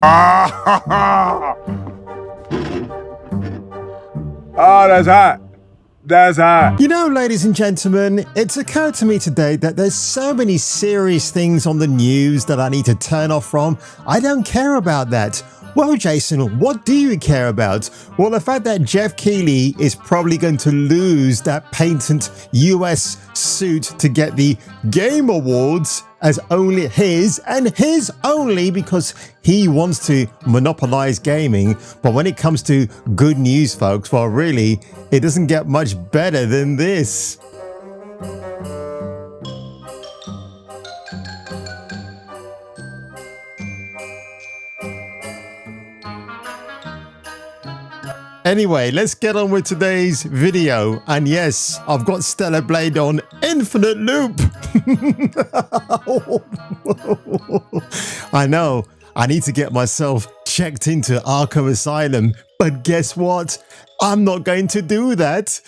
Ah, oh, that's hot. That's hot. You know, ladies and gentlemen, it's occurred to me today that there's so many serious things on the news that I need to turn off from. I don't care about that. Well, Jason, what do you care about? Well, the fact that Jeff Keighley is probably going to lose that patent US suit to get the Game Awards as only his, and his only because he wants to monopolize gaming. But when it comes to good news, folks, well, really, it doesn't get much better than this. Anyway, let's get on with today's video. And yes, I've got Stellar Blade on infinite loop. I know, I need to get myself checked into Arkham Asylum, but guess what? I'm not going to do that.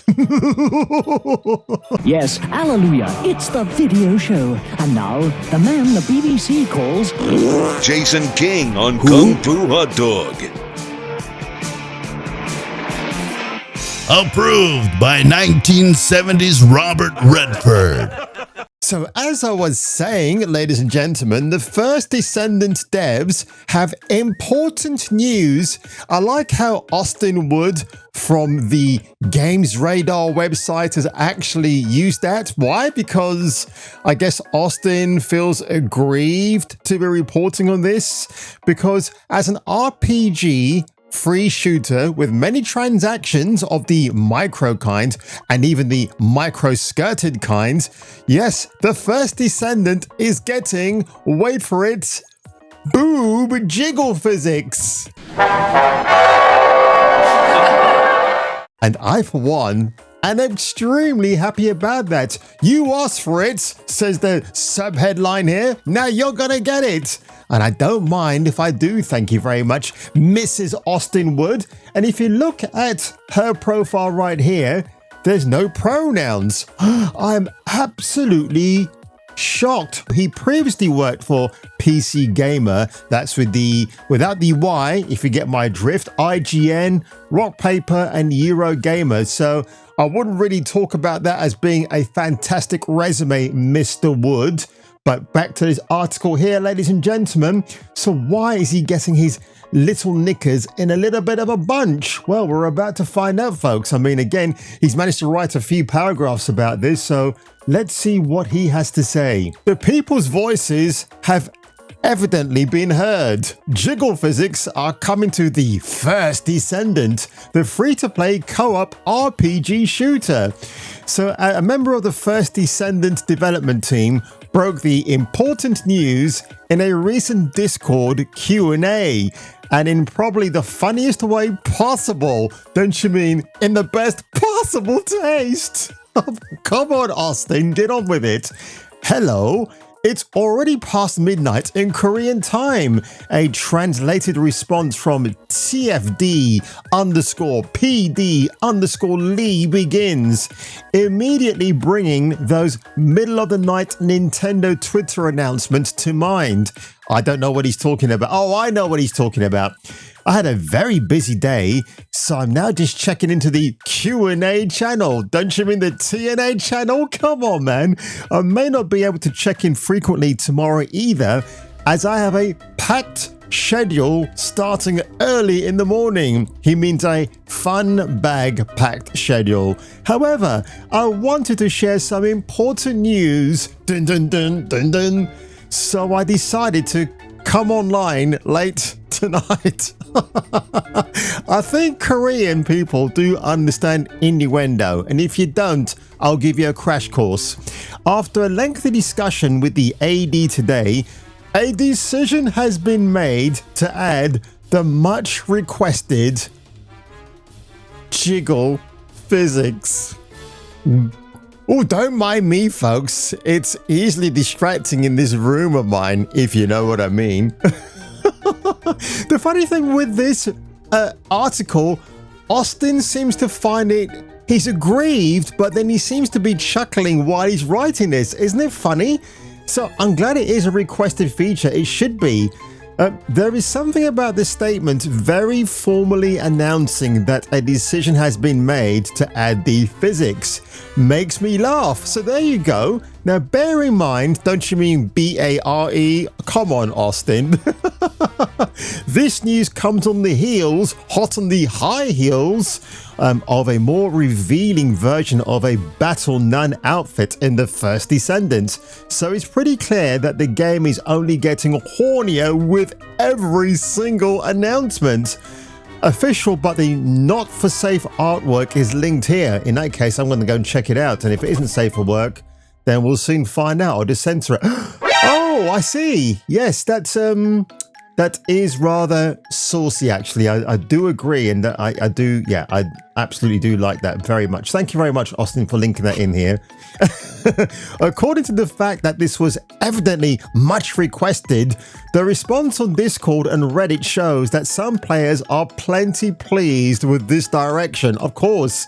Yes, hallelujah, it's the video show. And now, the man the BBC calls Jason King on Kung Fu Hot Dog. Approved by 1970s Robert Redford. So as I was saying, ladies and gentlemen, the First Descendant devs have important news. I like how Austin Wood from the Games Radar website has actually used that. Why? Because I guess Austin feels aggrieved to be reporting on this, because as an RPG free shooter with many transactions of the micro kind and even the micro skirted kind, yes, the First Descendant is getting, wait for it, boob jiggle physics. And I, for one, am extremely happy about that. You asked for it, says the sub-headline here. Now you're gonna get it. And I don't mind if I do, thank you very much, Mrs. Austin Wood. And if you look at her profile right here, there's no pronouns. I'm absolutely shocked. He previously worked for PC Gamer, that's without the Y, if you get my drift, IGN, Rock Paper, and Eurogamer. So I wouldn't really talk about that as being a fantastic resume, Mr. Wood. But back to this article here, ladies and gentlemen. So why is he getting his little knickers in a little bit of a bunch? Well, we're about to find out, folks. I mean, again, he's managed to write a few paragraphs about this, so let's see what he has to say. The people's voices have evidently been heard. Jiggle Physics are coming to the First Descendant, the free-to-play co-op RPG shooter. So a member of the First Descendant development team broke the important news in a recent Discord Q&A, and in probably the funniest way possible. Don't you mean in the best possible taste? Come on, Austin, get on with it. Hello. It's already past midnight in Korean time. A translated response from TFD_PD_Lee begins, immediately bringing those middle of the night Nintendo Twitter announcements to mind. I don't know what he's talking about. Oh, I know what he's talking about. I had a very busy day, so I'm now just checking into the Q&A channel. Don't you mean the TNA channel? Come on, man. I may not be able to check in frequently tomorrow either, as I have a packed schedule starting early in the morning. He means a fun bag packed schedule. However, I wanted to share some important news. Dun, dun, dun, dun, dun. So I decided to come online late tonight. I think Korean people do understand innuendo, and if you don't, I'll give you a crash course. After a lengthy discussion with the AD today, a decision has been made to add the much requested jiggle physics. Oh, don't mind me, folks. It's easily distracting in this room of mine, if you know what I mean. The funny thing with this article, Austin seems to find it, he's aggrieved, but then he seems to be chuckling while he's writing this. Isn't it funny? So I'm glad it is a requested feature. It should be. There is something about this statement very formally announcing that a decision has been made to add the physics. Makes me laugh. So there you go. Now bear in mind, don't you mean B-A-R-E? Come on, Austin. This news comes on the heels, hot on the high heels, of a more revealing version of a Battle Nun outfit in the First Descendant. So it's pretty clear that the game is only getting hornier with every single announcement. Official but the not for safe artwork is linked here. In that case, I'm going to go and check it out. And if it isn't safe for work, then we'll soon find out or just censor it. Oh, I see. Yes, that is rather saucy, actually. I do agree, and I absolutely do like that very much. Thank you very much, Austin, for linking that in here. According to the fact that this was evidently much requested, the response on Discord and Reddit shows that some players are plenty pleased with this direction. Of course,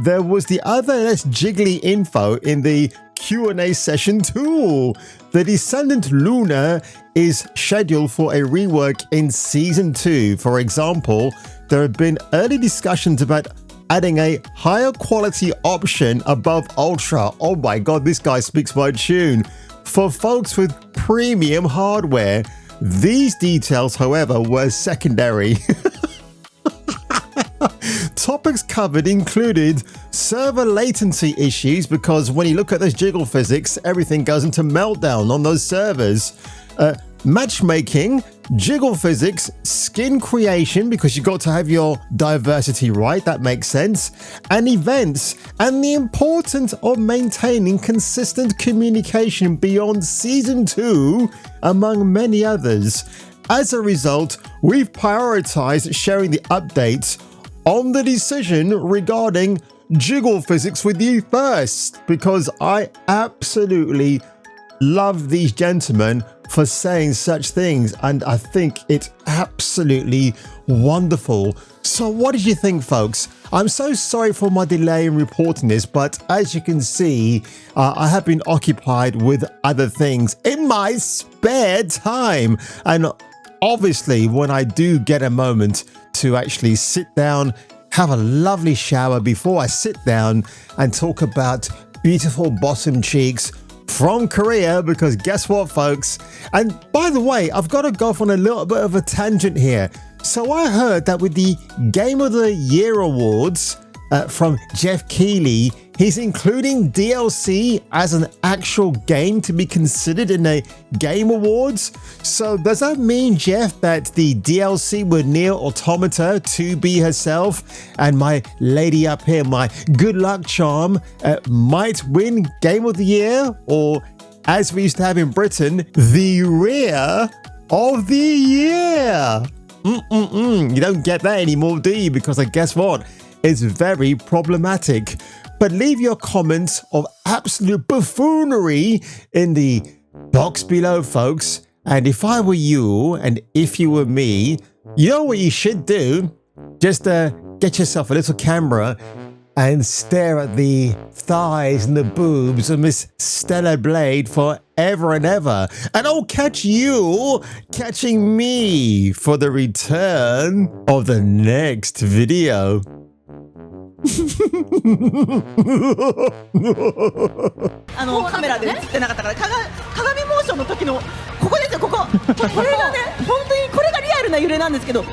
there was the other less jiggly info in the Q&A session too. The Descendant Luna is scheduled for a rework in Season 2. For example, there have been early discussions about adding a higher quality option above Ultra. Oh my god, this guy speaks my tune. For folks with premium hardware. These details, however, were secondary. Topics covered included server latency issues, because when you look at those jiggle physics, everything goes into meltdown on those servers. Matchmaking, jiggle physics, skin creation, because you got to have your diversity right, that makes sense, and events, and the importance of maintaining consistent communication beyond Season 2, among many others. As a result, we've prioritized sharing the updates on the decision regarding jiggle physics with you first, because I absolutely love these gentlemen for saying such things, and I think it's absolutely wonderful. So what did you think, folks? I'm so sorry for my delay in reporting this, but as you can see, I have been occupied with other things in my spare time, and obviously when I do get a moment to actually sit down, have a lovely shower before I sit down and talk about beautiful bottom cheeks from Korea, because guess what, folks? And by the way, I've got to go off on a little bit of a tangent here. So I heard that with the Game of the Year awards from Jeff Keighley, he's including DLC as an actual game to be considered in a Game Awards. So does that mean, Jeff, that the DLC with Nier Automata to be herself and my lady up here, my good luck charm, might win Game of the Year? Or as we used to have in Britain, the Rear of the Year? You don't get that anymore, do you? Because guess what? It's very problematic. But leave your comments of absolute buffoonery in the box below, folks. And if I were you, and if you were me, you know what you should do? Just get yourself a little camera and stare at the thighs and the boobs of Miss Stella Blade forever and ever. And I'll catch you catching me for the return of the next video. カメラで映ってなかったから、鏡モーションの時のここですよ、これがね、本当にこれがリアルな揺れなんですけど。